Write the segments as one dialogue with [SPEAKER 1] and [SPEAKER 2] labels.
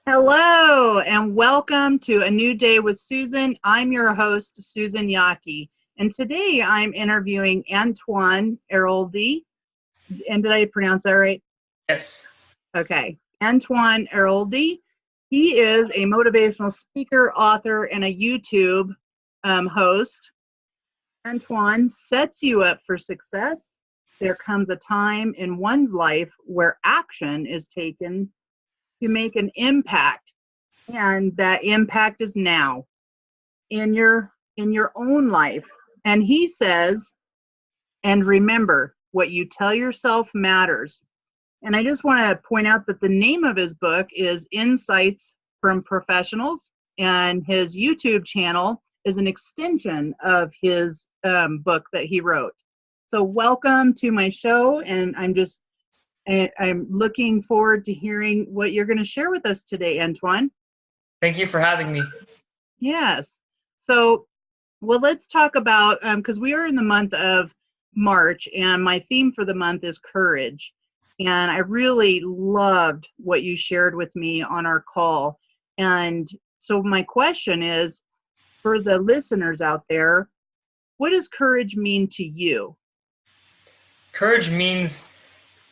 [SPEAKER 1] Hello and welcome to A New Day with Susan. I'm your host, Susan Yockey, and today I'm interviewing Antoine Airoldi. And did I pronounce that right?
[SPEAKER 2] Yes.
[SPEAKER 1] Okay. Antoine Airoldi. He is a motivational speaker, author, and a YouTube host. Antoine sets you up for success. There comes a time in one's life where action is taken to make an impact, and that impact is now in your own life. And he says, and remember, what you tell yourself matters. And I just want to point out that the name of his book is Insights from Professionals, and his YouTube channel is an extension of his book that he wrote. So welcome to my show, and I'm looking forward to hearing what you're going to share with us today, Antoine.
[SPEAKER 2] Thank you for having me.
[SPEAKER 1] Yes. So, well, let's talk about, because we are in the month of March, and my theme for the month is courage. And I really loved what you shared with me on our call. And so my question is, for the listeners out there, what does courage mean to you?
[SPEAKER 2] Courage means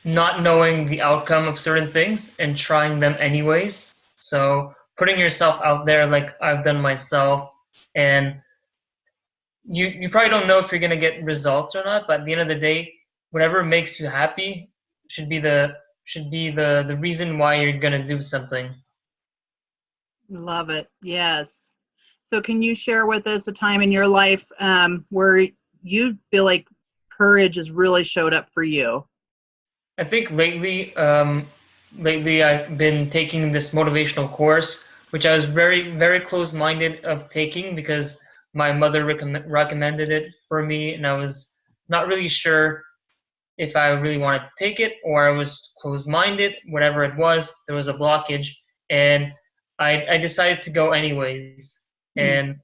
[SPEAKER 2] not knowing the outcome of certain things and trying them anyways. So putting yourself out there like I've done myself, and you probably don't know if you're gonna get results or not, but at the end of the day, whatever makes you happy should be the reason why you're gonna do something.
[SPEAKER 1] Love it. Yes. So can you share with us a time in your life where you feel like courage has really showed up for you?
[SPEAKER 2] I think lately I've been taking this motivational course, which I was very close-minded of taking because my mother recommended it for me, and I was not really sure if I really wanted to take it or I was closed-minded. Whatever it was, there was a blockage, and I decided to go anyways.
[SPEAKER 1] Mm.
[SPEAKER 2] And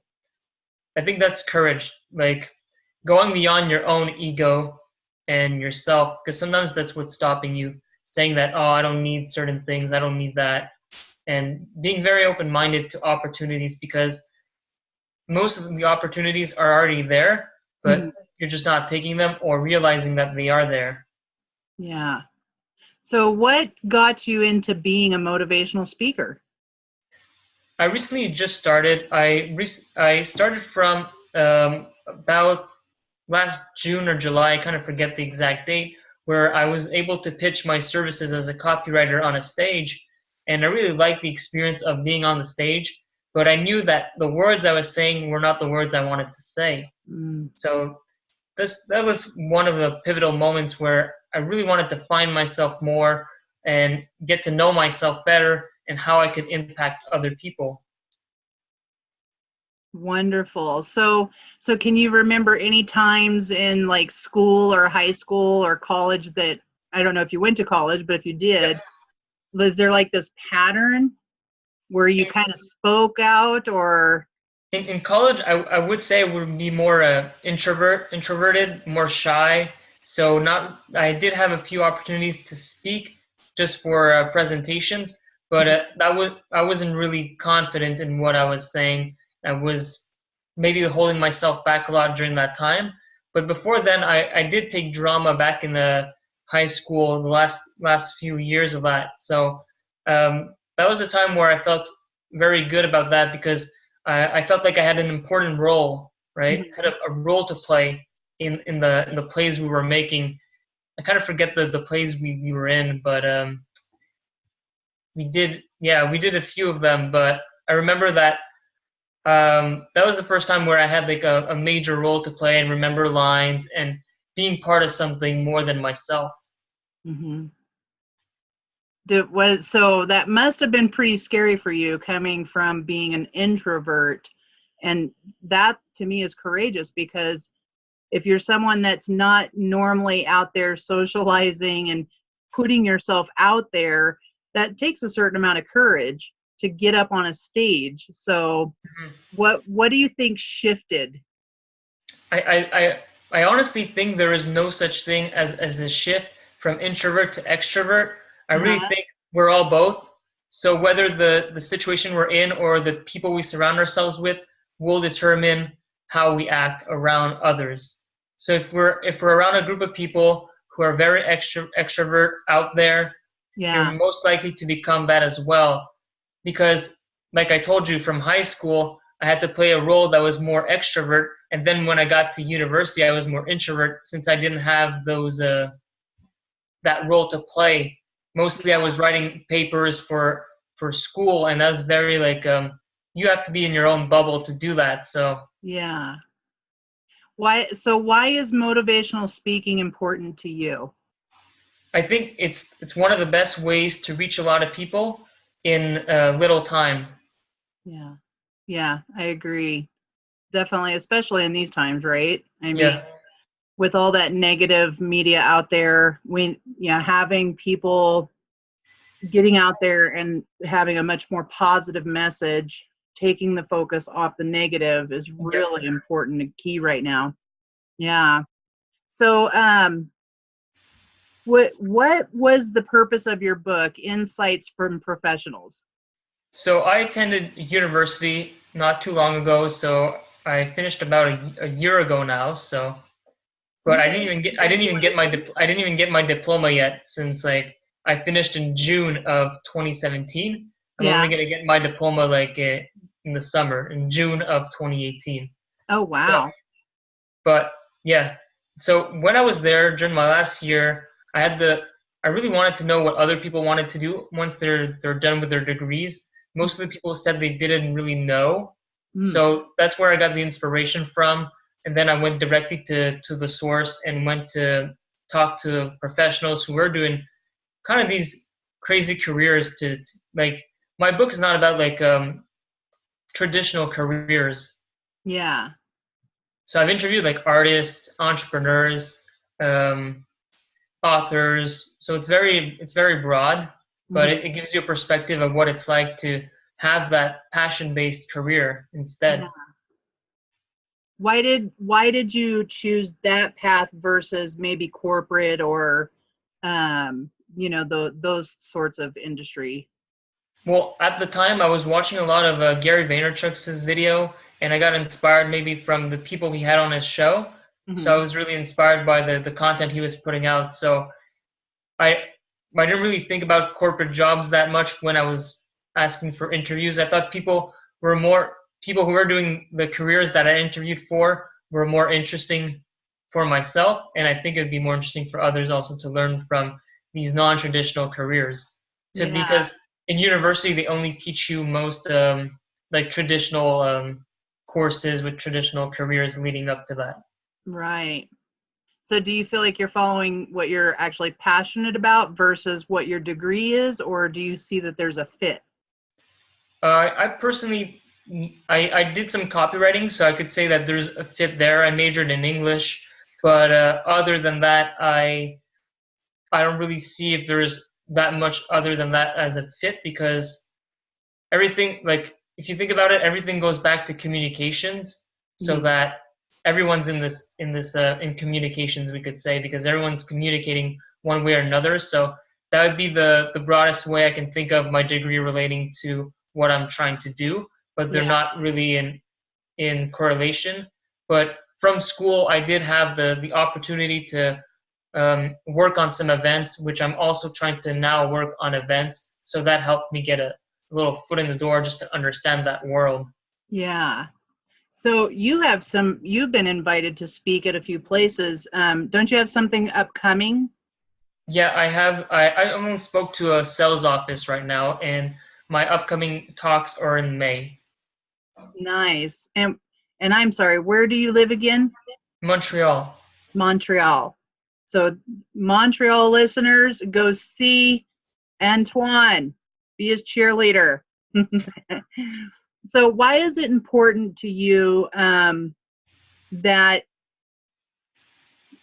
[SPEAKER 2] I think that's courage, like going beyond your own ego and yourself, because sometimes that's what's stopping you, saying that, oh, I don't need certain things, I don't need that, and being very open-minded to opportunities because most of the opportunities are already there,
[SPEAKER 1] Mhm.
[SPEAKER 2] but you're just not taking them or realizing that they are there.
[SPEAKER 1] Yeah. So what got you into being a motivational speaker?
[SPEAKER 2] I recently just started. I started from about last June or July, I kind of forget the exact date, where I was able to pitch my services as a copywriter on a stage. And I really liked the experience of being on the stage, but I knew that the words I was saying were not the words I wanted to say.
[SPEAKER 1] Mm.
[SPEAKER 2] So that was one of the pivotal moments where I really wanted to find myself more and get to know myself better and how I could impact other people.
[SPEAKER 1] Wonderful. So can you remember any times in like school or high school or college that, I don't know if you went to college, but if you
[SPEAKER 2] Yep.
[SPEAKER 1] did, was there like this pattern where you kind of spoke out or?
[SPEAKER 2] In college, I would say I would be more introverted, more shy. So not, I did have a few opportunities to speak just for presentations, but I wasn't really confident in what I was saying. I was maybe holding myself back a lot during that time. But before then, I did take drama back in the high school, the last few years of that. So that was a time where I felt very good about that because I felt like I had an important role, right?
[SPEAKER 1] Mhm.
[SPEAKER 2] Had a role to play in the plays we were making. I kind of forget the plays we were in, but we did a few of them. But I remember that that was the first time where I had like a major role to play and remember lines and being part of something more than myself.
[SPEAKER 1] Mhm. So that must have been pretty scary for you coming from being an introvert. And that to me is courageous because if you're someone that's not normally out there socializing and putting yourself out there, that takes a certain amount of courage to get up on a stage. So
[SPEAKER 2] Mhm.
[SPEAKER 1] what do you think shifted?
[SPEAKER 2] I, I, I I honestly think there is no such thing as a shift from introvert to extrovert. I really
[SPEAKER 1] Uh-huh.
[SPEAKER 2] think we're all both. So whether the situation we're in or the people we surround ourselves with will determine how we act around others. So if we're around a group of people who are very extrovert out there, you're
[SPEAKER 1] Yeah.
[SPEAKER 2] most likely to become that as well. Because like I told you, from high school, I had to play a role that was more extrovert, and then when I got to university, I was more introvert since I didn't have those that role to play. Mostly, I was writing papers for school, and that's very like you have to be in your own bubble to do that. So
[SPEAKER 1] Yeah. Why is motivational speaking important to you?
[SPEAKER 2] I think it's one of the best ways to reach a lot of people in little time.
[SPEAKER 1] Yeah. Yeah, I agree. Definitely, especially in these times, right? I mean,
[SPEAKER 2] Yeah,
[SPEAKER 1] with all that negative media out there, having people getting out there and having a much more positive message, taking the focus off the negative is
[SPEAKER 2] yeah.
[SPEAKER 1] really important and key right now. Yeah. So, what was the purpose of your book, Insights from Professionals?
[SPEAKER 2] So I attended university not too long ago. So I finished about a year ago now. So, but I
[SPEAKER 1] Yay,
[SPEAKER 2] didn't even get
[SPEAKER 1] congratulations.
[SPEAKER 2] I didn't even get my diploma yet since like I finished in June of 2017. I'm only
[SPEAKER 1] Yeah.
[SPEAKER 2] gonna get my diploma like in the summer in June of 2018.
[SPEAKER 1] Oh,
[SPEAKER 2] So,
[SPEAKER 1] wow.
[SPEAKER 2] but yeah. So when I was there during my last year, I really wanted to know what other people wanted to do once they're done with their degrees. Most of the people said they didn't really know.
[SPEAKER 1] Mm,
[SPEAKER 2] So that's where I got the inspiration from. And then I went directly to the source and went to talk to professionals who were doing kind of these crazy careers like my book is not about like traditional careers.
[SPEAKER 1] yeah.
[SPEAKER 2] So I've interviewed like artists, entrepreneurs, um, authors. So it's very broad, but
[SPEAKER 1] Mhm.
[SPEAKER 2] it gives you a perspective of what it's like to have that passion-based career
[SPEAKER 1] Yeah.
[SPEAKER 2] instead.
[SPEAKER 1] Why did you choose that path versus maybe corporate or those sorts of industry?
[SPEAKER 2] Well, at the time, I was watching a lot of Gary Vaynerchuk's video, and I got inspired maybe from the people he had on his show. So
[SPEAKER 1] Hmm.
[SPEAKER 2] I was really inspired by the content he was putting out. So I I didn't really think about corporate jobs that much when I was asking for interviews. I thought people who were doing the careers that I interviewed for were more interesting for myself, and I think it'd be more interesting for others also to learn from these non-traditional careers.
[SPEAKER 1] Yeah,
[SPEAKER 2] Because in university they only teach you most like traditional courses with traditional careers leading up to that.
[SPEAKER 1] right. So do you feel like you're following what you're actually passionate about versus what your degree is, or do you see that there's a fit?
[SPEAKER 2] I personally, I did some copywriting, so I could say that there's a fit there. I majored in English, but other than that, I don't really see if there's that much other than that as a fit because everything, like if you think about it, everything goes back to communications, so
[SPEAKER 1] Mhm.
[SPEAKER 2] that everyone's in communications, we could say, because everyone's communicating one way or another. So that would be the broadest way I can think of my degree relating to what I'm trying to do, but they're
[SPEAKER 1] Yeah,
[SPEAKER 2] not really in correlation. But from school, I did have the opportunity to work on some events, which I'm also trying to now work on events. So that helped me get a little foot in the door just to understand that world.
[SPEAKER 1] yeah. So you've been invited to speak at a few places. Don't you have something upcoming?
[SPEAKER 2] Yeah, I have. I only spoke to a sales office right now, and my upcoming talks are in May.
[SPEAKER 1] Nice. And I'm sorry, where do you live again?
[SPEAKER 2] Montreal.
[SPEAKER 1] Montreal. So Montreal listeners, go see Antoine. Be his cheerleader. So why is it important to you that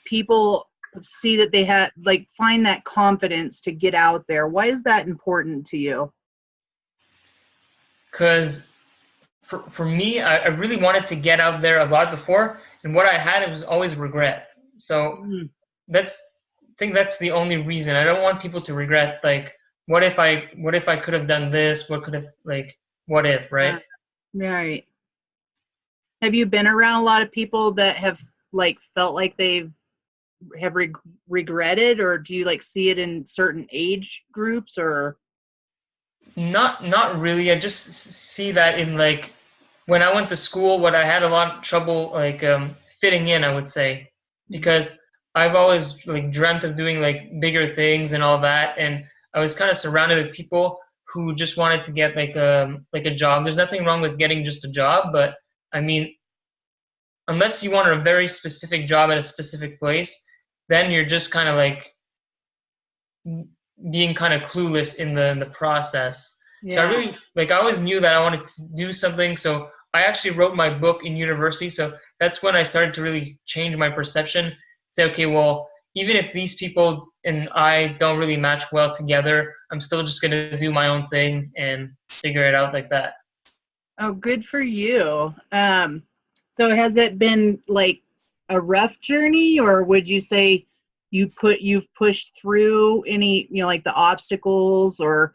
[SPEAKER 1] people see that they have like find that confidence to get out there? Why is that important to you?
[SPEAKER 2] Because for me, I really wanted to get out there a lot before, and what I had it was always regret. So
[SPEAKER 1] Mm,
[SPEAKER 2] that's I think that's the only reason. I don't want people to regret like what if I could have done this? What could have, like, what if, right?
[SPEAKER 1] Yeah. Right. Have you been around a lot of people that have like felt like they've have regretted, or do you like see it in certain age groups or?
[SPEAKER 2] Not really. I just see that in, like, when I went to school, what I had a lot of trouble, like, fitting in, I would say, because I've always like dreamt of doing like bigger things and all that, and I was kind of surrounded with people who just wanted to get like a job. There's nothing wrong with getting just a job, but I mean, unless you want a very specific job at a specific place, then you're just kind of like being kind of clueless in the process. So I
[SPEAKER 1] Yeah.
[SPEAKER 2] really, like, I always knew that I wanted to do something. So I actually wrote my book in university. So that's when I started to really change my perception. Say, okay, well, even if these people and I don't really match well together, I'm still just gonna do my own thing and figure it out like that.
[SPEAKER 1] Oh, good for you. So has it been like a rough journey, or would you say you've pushed through any, like the obstacles, or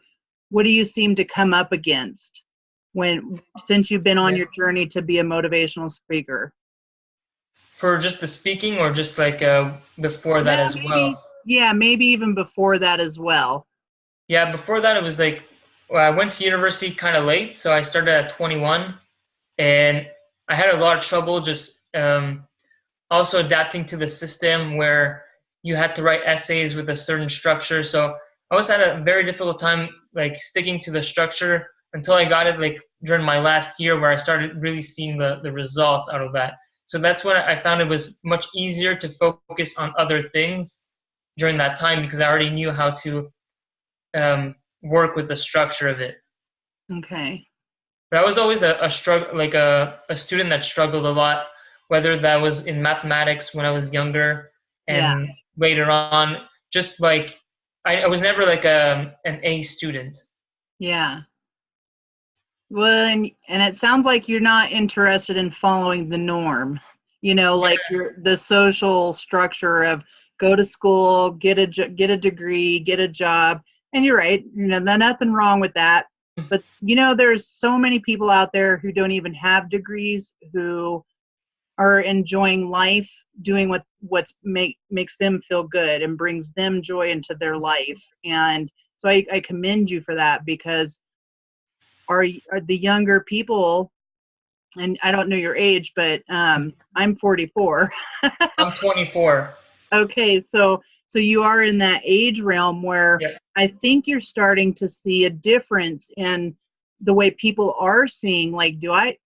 [SPEAKER 1] what do you seem to come up against since you've been on
[SPEAKER 2] Yeah.
[SPEAKER 1] your journey to be a motivational speaker?
[SPEAKER 2] For just the speaking, or just like before that
[SPEAKER 1] Yeah,
[SPEAKER 2] as well?
[SPEAKER 1] maybe even before that as well.
[SPEAKER 2] Yeah, before that it was like, well, I went to university kind of late, so I started at 21, and I had a lot of trouble just also adapting to the system where you had to write essays with a certain structure. So I always had a very difficult time like sticking to the structure until I got it like during my last year, where I started really seeing the results out of that. So that's when I found it was much easier to focus on other things during that time, because I already knew how to work with the structure of it.
[SPEAKER 1] Okay.
[SPEAKER 2] But I was always a struggle, like a student that struggled a lot, whether that was in mathematics when I was younger
[SPEAKER 1] Yeah.
[SPEAKER 2] and later on. Just like I was never like an A student.
[SPEAKER 1] Yeah. Well, and it sounds like you're not interested in following the norm.
[SPEAKER 2] Yeah,
[SPEAKER 1] Like the social structure of go to school, get a degree, get a job. And you're right. There's nothing wrong with that. But there's so many people out there who don't even have degrees, who are enjoying life, doing what's makes them feel good and brings them joy into their life. And so I commend you for that, because are the younger people, and I don't know your age, but I'm 44.
[SPEAKER 2] I'm 24.
[SPEAKER 1] Okay, so you are in that age realm where
[SPEAKER 2] Yeah.
[SPEAKER 1] I think you're starting to see a difference in the way people are seeing, like, do I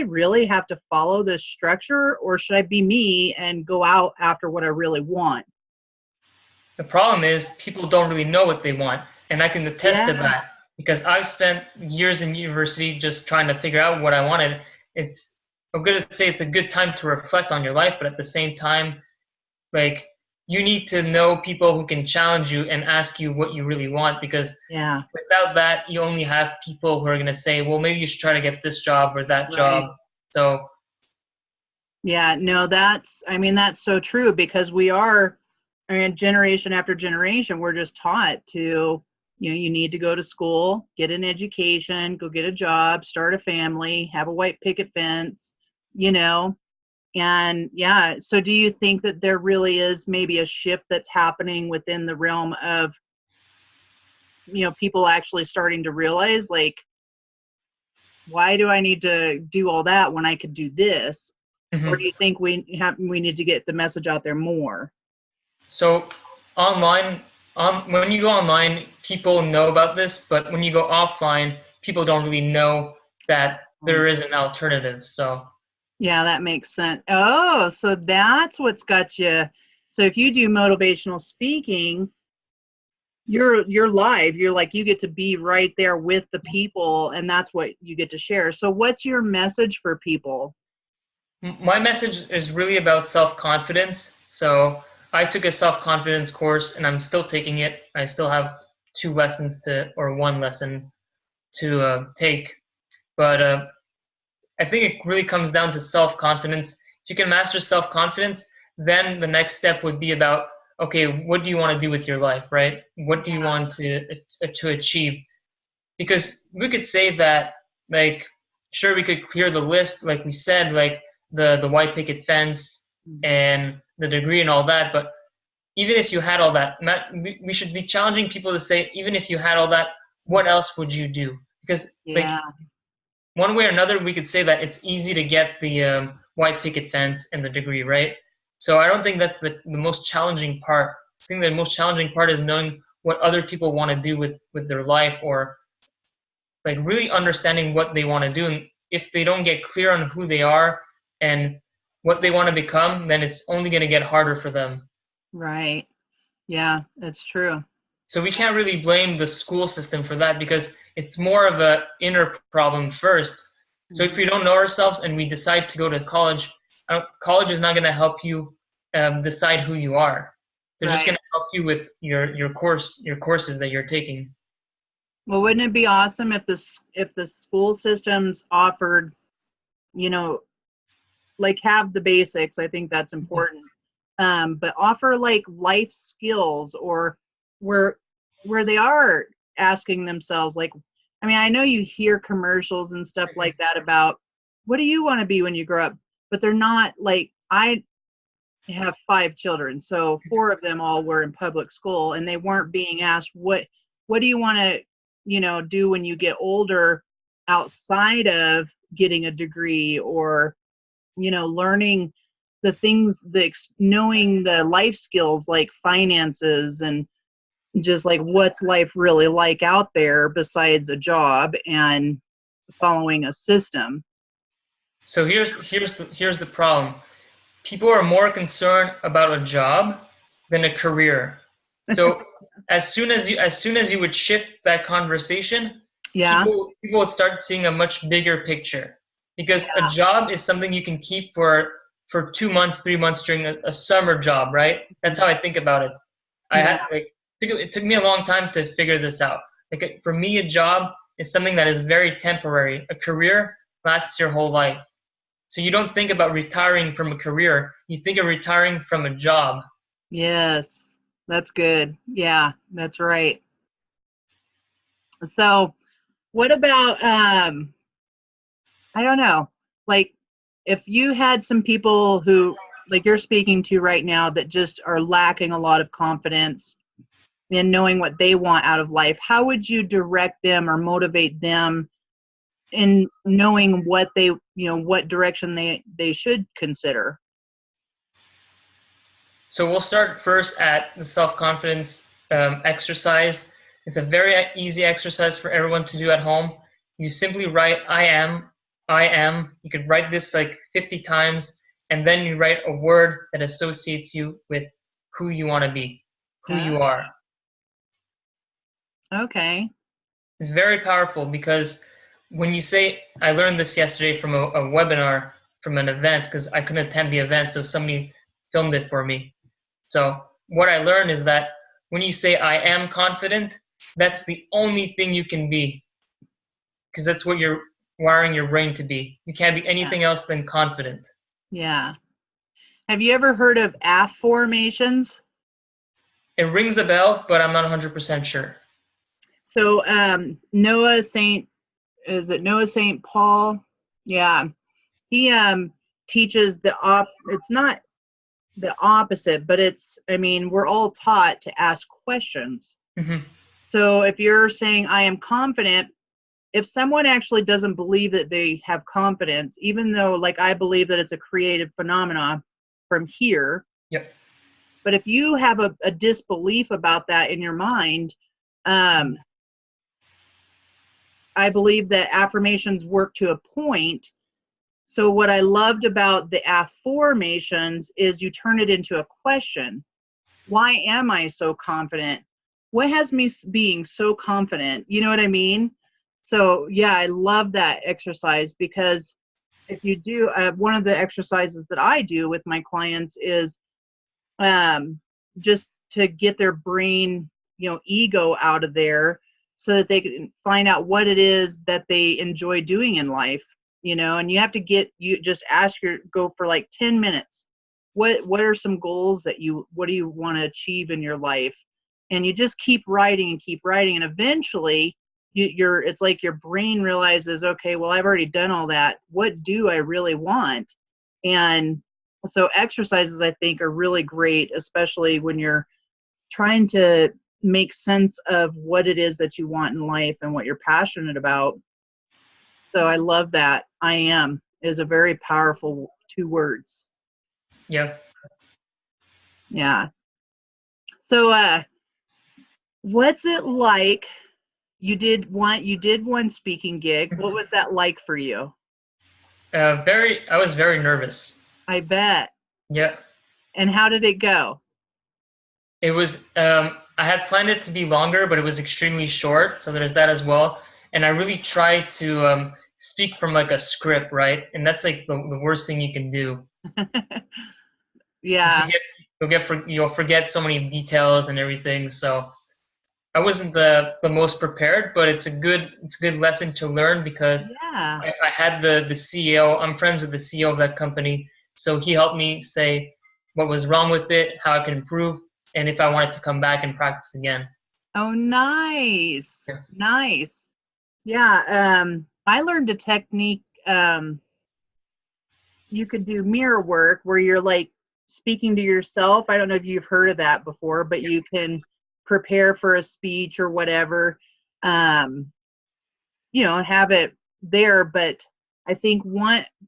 [SPEAKER 1] really have to follow this structure, or should I be me and go out after what I really want?
[SPEAKER 2] The problem is people don't really know what they want, and I can attest to
[SPEAKER 1] Yeah,
[SPEAKER 2] that because I've spent years in university just trying to figure out what I wanted. It's I'm going to say it's a good time to reflect on your life, but at the same time, like, you need to know people who can challenge you and ask you what you really want, because
[SPEAKER 1] yeah,
[SPEAKER 2] without that, you only have people who are going to say, well, maybe you should try to get this job or that
[SPEAKER 1] right.
[SPEAKER 2] job. So
[SPEAKER 1] Yeah, no, that's so true, because generation after generation, we're just taught to, you need to go to school, get an education, go get a job, start a family, have a white picket fence, you know, and yeah. So do you think that there really is maybe a shift that's happening within the realm of, people actually starting to realize, like, why do I need to do all that when I could do this? Or
[SPEAKER 2] mhm.
[SPEAKER 1] do you think we need to get the message out there more?
[SPEAKER 2] So online, when you go online, people know about this, but when you go offline, people don't really know that there is an alternative. So
[SPEAKER 1] Yeah, that makes sense. Oh, so that's what's got you. So if you do motivational speaking, you're live. You're like, you get to be right there with the people, and that's what you get to share. So what's your message for people?
[SPEAKER 2] my message is really about self-confidence. So I took a self-confidence course and I'm still taking it. I still have two lessons to, or one lesson to take. But I think it really comes down to self-confidence. If you can master self-confidence, then the next step would be about okay, what do you want to do with your life, right? What do you want to achieve? Because we could say that, like, sure, we could clear the list, like we said, like the white picket fence and the degree and all that. But even if you had all that, we should be challenging people to say, even if you had all that, what else would you do? Because like
[SPEAKER 1] Yeah.
[SPEAKER 2] one way or another, we could say that it's easy to get the white picket fence and the degree, right? So I don't think that's the most challenging part. I think the most challenging part is knowing what other people want to do with their life, or like really understanding what they want to do. And if they don't get clear on who they are and what they want to become, then it's only going to get harder for them.
[SPEAKER 1] Right. Yeah, that's true.
[SPEAKER 2] So we can't really blame the school system for that, because it's more of a inner problem first. So if we don't know ourselves and we decide to go to college, college is not going to help you decide who you are. They're just
[SPEAKER 1] Right.
[SPEAKER 2] going to help you with your courses that you're taking.
[SPEAKER 1] Well, wouldn't it be awesome if the school systems offered, you know, like have the basics. I think that's important. But offer like life skills, or where they are asking themselves, like, I mean, I know you hear commercials and stuff like that about what do you want to be when you grow up, but they're not like, I have 5 children, so 4 of them all were in public school, and they weren't being asked what do you want to, do when you get older outside of getting a degree, or learning the things, knowing the life skills like finances, and just like what's life really like out there besides a job and following a system.
[SPEAKER 2] So here's the problem. People are more concerned about a job than a career. So as soon as you would shift that conversation,
[SPEAKER 1] Yeah.
[SPEAKER 2] people would start seeing a much bigger picture, because a job is something you can keep for 2 months, 3 months during a summer job, right? That's how I think about it. It took me a long time to figure this out. Like for me, a job is something that is very temporary. A career lasts your whole life. So you don't think about retiring from a career. You think of retiring from a job.
[SPEAKER 1] Yes, that's good. Yeah, that's right. So what about, I don't know, like if you had some people who, like you're speaking to right now, that just are lacking a lot of confidence in knowing what they want out of life, how would you direct them or motivate them in knowing what they, what direction they should consider?
[SPEAKER 2] So we'll start first at the self-confidence exercise. It's a very easy exercise for everyone to do at home. You simply write, I am. You could write this like 50 times, and then you write a word that associates you with who you want to be, who you are.
[SPEAKER 1] Okay.
[SPEAKER 2] It's very powerful, because when you say, I learned this yesterday from a webinar from an event, because I couldn't attend the event, so somebody filmed it for me. So what I learned is that when you say I am confident, that's the only thing you can be, because that's what you're wiring your brain to be. You can't be anything else than confident.
[SPEAKER 1] Yeah. Have you ever heard of affirmations?
[SPEAKER 2] It rings a bell, but I'm not 100% sure.
[SPEAKER 1] So Noah St. Paul? Yeah. He teaches it's not the opposite, but we're all taught to ask questions.
[SPEAKER 2] Mm-hmm.
[SPEAKER 1] So if you're saying I am confident, if someone actually doesn't believe that they have confidence, even though like I believe that it's a creative phenomena from here.
[SPEAKER 2] Yep.
[SPEAKER 1] But if you have a disbelief about that in your mind, I believe that affirmations work to a point. So what I loved about the affirmations is you turn it into a question. Why am I so confident? What has me being so confident? You know what I mean? So yeah, I love that exercise, because if you do, one of the exercises that I do with my clients is just to get their brain, ego out of there, so that they can find out what it is that they enjoy doing in life, and you have to you just go for like 10 minutes, what are some goals that what do you want to achieve in your life? And you just keep writing and keep writing. And eventually it's like your brain realizes, okay, well, I've already done all that. What do I really want? And so exercises, I think, are really great, especially when you're trying to make sense of what it is that you want in life and what you're passionate about. So I love that. I am is a very powerful 2 words.
[SPEAKER 2] Yeah.
[SPEAKER 1] Yeah. So what's it like? You did one speaking gig. What was that like for you?
[SPEAKER 2] I was very nervous.
[SPEAKER 1] I bet.
[SPEAKER 2] Yeah.
[SPEAKER 1] And how did it go?
[SPEAKER 2] It was, I had planned it to be longer, but it was extremely short. So there's that as well. And I really tried to speak from like a script, right? And that's like the worst thing you can do.
[SPEAKER 1] Yeah.
[SPEAKER 2] You'll forget so many details and everything. So I wasn't the most prepared, but it's a good lesson to learn because
[SPEAKER 1] Yeah.
[SPEAKER 2] I had the CEO. I'm friends with the CEO of that company, so he helped me say what was wrong with it, how I could improve, and if I wanted to come back and practice again.
[SPEAKER 1] Oh, nice.
[SPEAKER 2] Yeah.
[SPEAKER 1] Nice. Yeah. I learned a technique. You could do mirror work where you're like speaking to yourself. I don't know if you've heard of that before, but you can prepare for a speech or whatever, have it there. But I think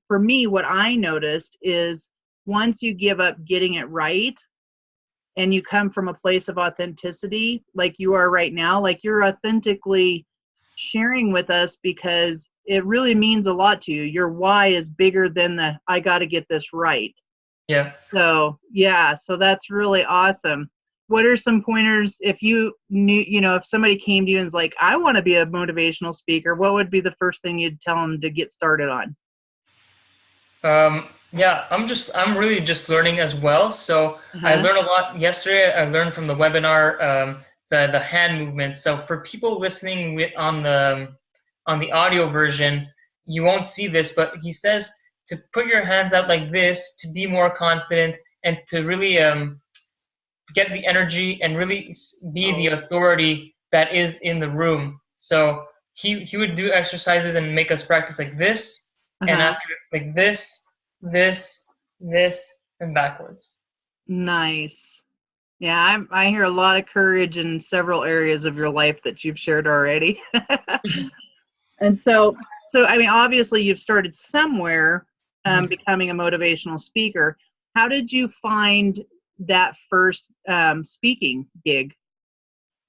[SPEAKER 1] for me, what I noticed is once you give up getting it right and you come from a place of authenticity, like you are right now, like you're authentically sharing with us because it really means a lot to you. Your why is bigger than I got to get this right.
[SPEAKER 2] Yeah.
[SPEAKER 1] So, yeah, so that's really awesome. What are some pointers if you knew, if somebody came to you and was like, I want to be a motivational speaker, what would be the first thing you'd tell them to get started on?
[SPEAKER 2] Yeah, I'm really just learning as well. So I learned a lot yesterday. I learned from the webinar, the hand movements. So for people listening on the audio version, you won't see this, but he says to put your hands out like this to be more confident and to really get the energy and really be the authority that is in the room. So he would do exercises and make us practice like this, and after like this, and backwards.
[SPEAKER 1] Nice. Yeah, I hear a lot of courage in several areas of your life that you've shared already. And so I mean, obviously you've started somewhere becoming a motivational speaker. How did you find that first speaking gig?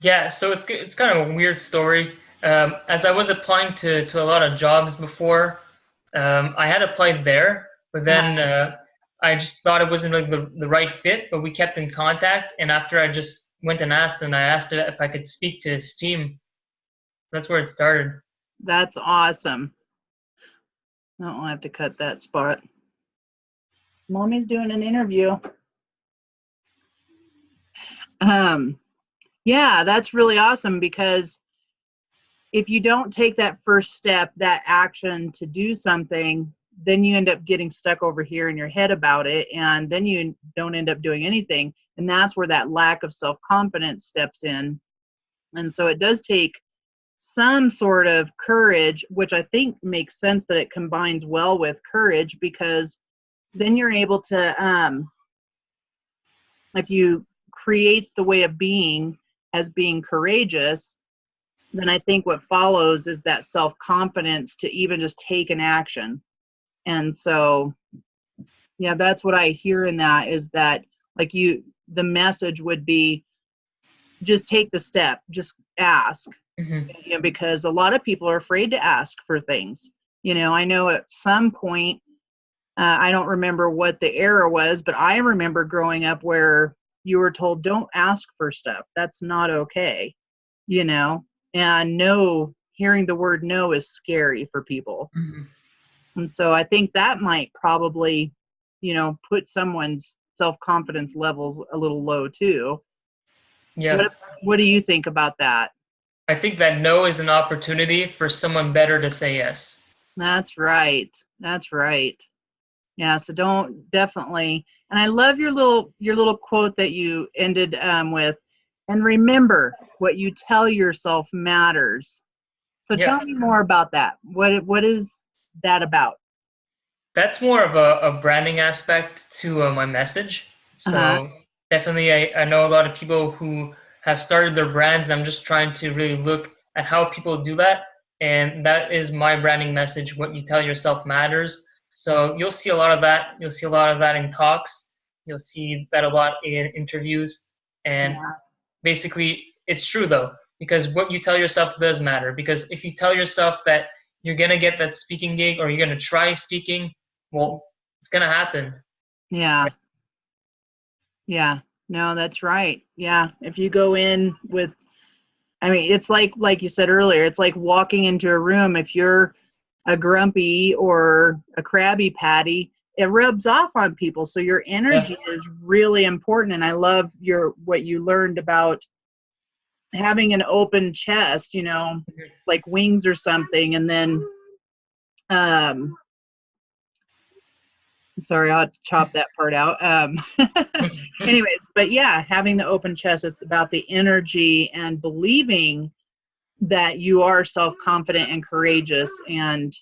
[SPEAKER 2] Yeah, so it's kind of a weird story. As I was applying to a lot of jobs before, I had applied there, but then I just thought it wasn't like the right fit. But we kept in contact, and after I just went and asked, and I asked if I could speak to his team. That's where it started.
[SPEAKER 1] That's awesome. I'll have to cut that spot. Mommy's doing an interview. Yeah, that's really awesome because if you don't take that first step, that action to do something, then you end up getting stuck over here in your head about it, and then you don't end up doing anything. And that's where that lack of self-confidence steps in. And so it does take some sort of courage, which I think makes sense that it combines well with courage, because then you're able to, if you create the way of being as being courageous, then I think what follows is that self-confidence to even just take an action. And so, yeah, that's what I hear in that, is that like the message would be just take the step, just ask, because a lot of people are afraid to ask for things. I know at some point, I don't remember what the era was, but I remember growing up where you were told, don't ask for stuff. That's not okay, and no, hearing the word no is scary for people. And so I think that might probably, put someone's self-confidence levels a little low too.
[SPEAKER 2] Yeah.
[SPEAKER 1] What do you think about that?
[SPEAKER 2] I think that no is an opportunity for someone better to say yes.
[SPEAKER 1] That's right. That's right. Yeah, so don't, definitely. And I love your little quote that you ended with. And remember, what you tell yourself matters. So
[SPEAKER 2] Yeah,
[SPEAKER 1] tell me more about that. What is that about?
[SPEAKER 2] that's more of a branding aspect to my message.
[SPEAKER 1] Uh-huh.
[SPEAKER 2] So definitely, I know a lot of people who have started their brands, and I'm just trying to really look at how people do that. And that is my branding message. What you tell yourself matters. So you'll see a lot of that. You'll see a lot of that in talks. You'll see that a lot in interviews. And
[SPEAKER 1] Yeah.
[SPEAKER 2] basically, it's true though, because what you tell yourself does matter. Because if you tell yourself that you're gonna get that speaking gig or you're gonna try speaking, well, it's gonna happen.
[SPEAKER 1] Yeah. Yeah. No, that's right. Yeah. If you go in with, I mean, it's like you said earlier, it's like walking into a room. If you're a grumpy or a crabby patty, it rubs off on people. So your
[SPEAKER 2] Yeah.
[SPEAKER 1] energy is really important. And I love what you learned about having an open chest, like wings or something. And then, um, sorry, I'll chop that part out. Anyways, but yeah, having the open chest, it's about the energy and believing that you are self-confident and courageous. And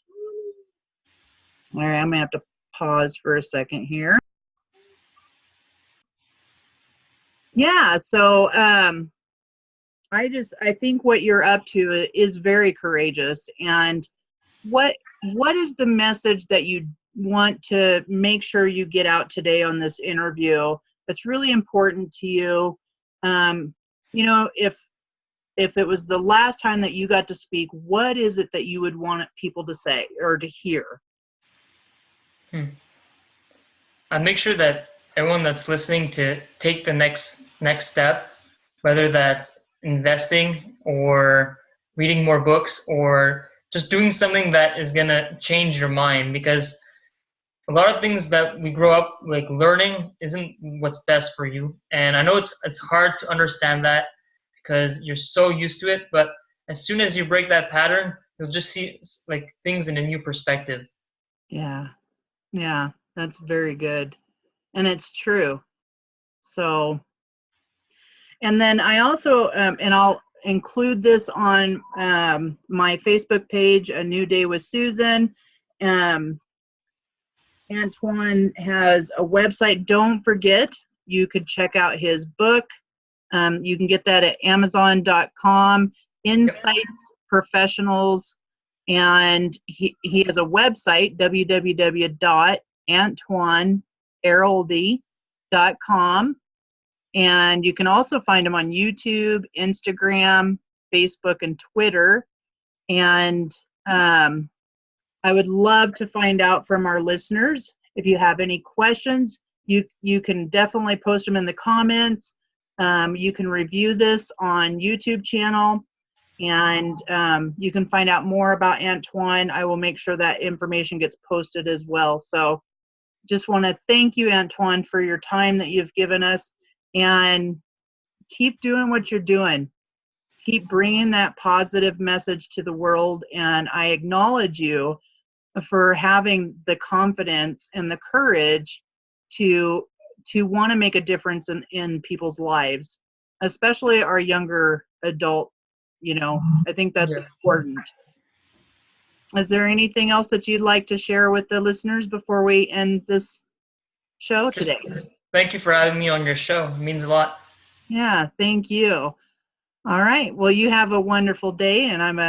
[SPEAKER 1] all right, I'm gonna have to pause for a second here. Yeah, so I think what you're up to is very courageous. And what is the message that you want to make sure you get out today on this interview that's really important to you? Um, if it was the last time that you got to speak, what is it that you would want people to say or to hear?
[SPEAKER 2] Hmm. I make sure that everyone that's listening to take the next step, whether that's investing or reading more books or just doing something that is gonna change your mind, because a lot of things that we grow up like learning isn't what's best for you. And I know it's hard to understand that because you're so used to it, but as soon as you break that pattern, you'll just see like things in a new perspective.
[SPEAKER 1] Yeah, yeah, that's very good. And it's true. So, and then I also, and I'll include this on my Facebook page, A New Day with Susan. Um, Antoine has a website. Don't forget, you could check out his book. You can get that at Amazon.com,
[SPEAKER 2] Yep.
[SPEAKER 1] Insights Professionals. And he has a website, www.antoineairoldi.com. And you can also find him on YouTube, Instagram, Facebook, and Twitter. And I would love to find out from our listeners. If you have any questions, you can definitely post them in the comments. You can review this on YouTube channel, and you can find out more about Antoine. I will make sure that information gets posted as well. So just want to thank you, Antoine, for your time that you've given us, and keep doing what you're doing. Keep bringing that positive message to the world, and I acknowledge you for having the confidence and the courage to want to make a difference in people's lives, especially our younger adult. I think that's
[SPEAKER 2] Yeah.
[SPEAKER 1] important. Is there anything else that you'd like to share with the listeners before we end this show today?
[SPEAKER 2] Just thank you for having me on your show. It means a lot.
[SPEAKER 1] Yeah, thank you. All right, well, you have a wonderful day, and I'm